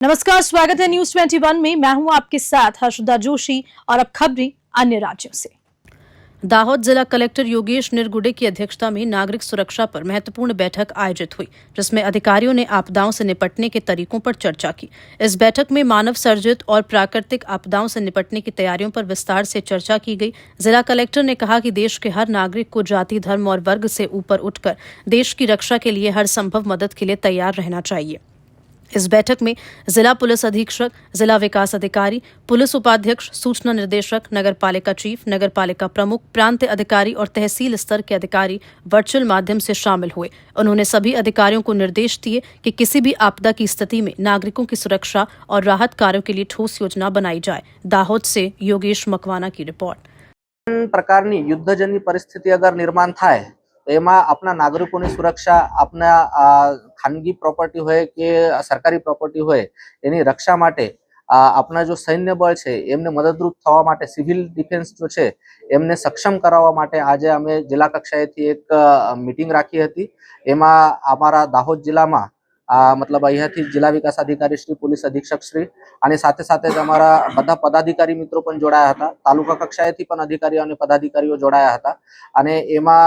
नमस्कार, स्वागत है न्यूज 21 में। मैं हूं आपके साथ हर्षदा जोशी और अब खबरें अन्य राज्यों से। दाहोद जिला कलेक्टर योगेश निरगुडे की अध्यक्षता में नागरिक सुरक्षा पर महत्वपूर्ण बैठक आयोजित हुई, जिसमें अधिकारियों ने आपदाओं से निपटने के तरीकों पर चर्चा की। इस बैठक में मानव सर्जित और प्राकृतिक आपदाओं से निपटने की तैयारियों पर विस्तार से चर्चा की गई। जिला कलेक्टर ने कहा कि देश के हर नागरिक को जाति, धर्म और वर्ग से ऊपर उठकर देश की रक्षा के लिए हर संभव मदद के लिए तैयार रहना चाहिए। इस बैठक में जिला पुलिस अधीक्षक, जिला विकास अधिकारी, पुलिस उपाध्यक्ष, सूचना निर्देशक, नगर पालिका चीफ, नगर पालिका प्रमुख, प्रांत अधिकारी और तहसील स्तर के अधिकारी वर्चुअल माध्यम से शामिल हुए। उन्होंने सभी अधिकारियों को निर्देश दिए कि किसी भी आपदा की स्थिति में नागरिकों की सुरक्षा और राहत कार्यों के लिए ठोस योजना बनाई जाए। दाहोद से योगेश मकवाना की रिपोर्ट। प्रकारनी युद्धजन्य परिस्थिति अगर निर्माण थाय तो एमा अपना नागरिकों की सुरक्षा, अपना खानगी प्रॉपर्टी होय के सरकारी प्रॉपर्टी होय एनी रक्षा माटे अपना जो सैन्य बळ छे एमने मददरूप थवा माटे सिविल डिफेन्स जो छे एमने सक्षम करावा माटे आज अमे जिला कक्षाएथी एक मीटिंग राखी हती। एमा अमारा दाहोद जिल्लामां मतलब अहींयाथी जिला विकास अधिकारी श्री, पोलीस अधीक्षक श्री અને સાથે સાથે જ અમારા બધા પદાધિકારી મિત્રો પણ જોડાયા હતા। તાલુકા કક્ષાએથી પણ અધિકારીઓ અને પદાધિકારીઓ જોડાયા હતા અને એમાં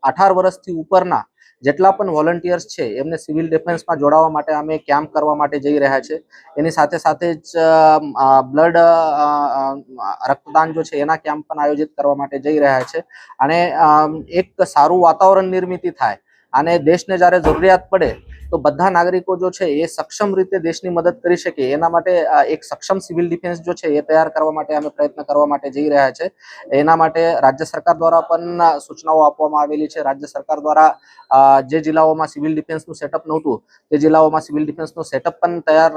18 વર્ષથી ઉપરના જેટલા પણ વોલન્ટિયર્સ છે એમને સિવિલ ડિફેન્સમાં જોડાવા માટે અમે કેમ્પ કરવા માટે જઈ રહ્યા છે। એની સાથે સાથે જ બ્લડ રક્તદાન जो છે એના કેમ્પ પણ આયોજિત કરવા માટે જઈ રહ્યા છે અને એક સારું વાતાવરણ નિર્મિત થાય અને દેશને જ્યારે જરૂરિયાત પડે तो बधा नागरिकों जो है ये सक्षम रीते देश की मदद करी सके एना माटे एक सक्षम सिविल डिफेन्स जो है ये तैयार करवा माटे अमे प्रयत्न करवा माटे जई रह्या छे। एना माटे राज्य सरकार द्वारा पण सूचनाओं आपवामां आवेली छे। राज्य सरकार द्वारा जे जिल्लाओमां सिविल डिफेन्सनुं सेटअप नहोतुं ते जिल्लाओमां सिविल डिफेन्सनुं सेटअप पण तैयार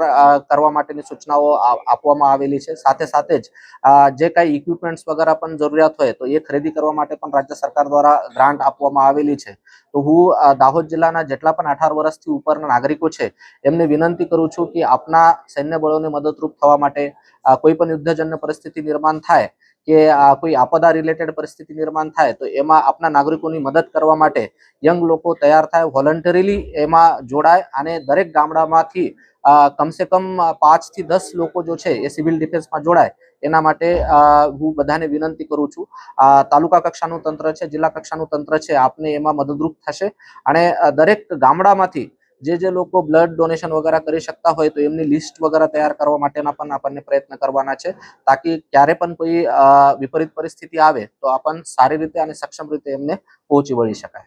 करवा माटेनी सूचनाओं आपवामां आवेली छे। साथे साथे ज जे कांई इक्विपमेंट्स वगैरह पण जरूरियात होय तो ये खरीदी करवा माटे पण राज्य सरकार द्वारा ग्रांट आपवामां आवेली छे। तो हूँ दाहोद जिल्लाना जेटला पण 18 वर्षथी उपરના नागरिको छे एमने विनंती करूं छुं कि आपना सैन्य बळोने मददरूप थवा माटे कोई पण युद्धजन्य परिस्थिति निर्माण थाय के कोई आपदा रिलेटेड परिस्थिति निर्माण थाय तो एमा आपना नागरिकोनी मदद करवा माटे यंग लोको तैयार थाय, वोलंटरीली एमा जोडाय अने दरेक गामडामांथी कम से कम 5 થી 10 लोको जो छे ए सिविल डिफेन्समां जोडाय एना माटे हूँ बधाने विनंती करूं छुं। तालुका कक्षानुं तंत्र छे, जिल्ला कक्षानुं तंत्र छे आपने एमां मददरूप थशे अने दरेक गामडामांथी जे लोग ब्लड डोनेशन वगैरह करी शकता होय तो एमनी लिस्ट वगैरह तैयार करवा माटेना पण आपणे प्रयत्न करवाना छे ताकि क्यारे पण कोई विपरीत परिस्थिति आवे तो आपन सारी रीते अने सक्षम रीते एमने पहोंची वळी शकाय।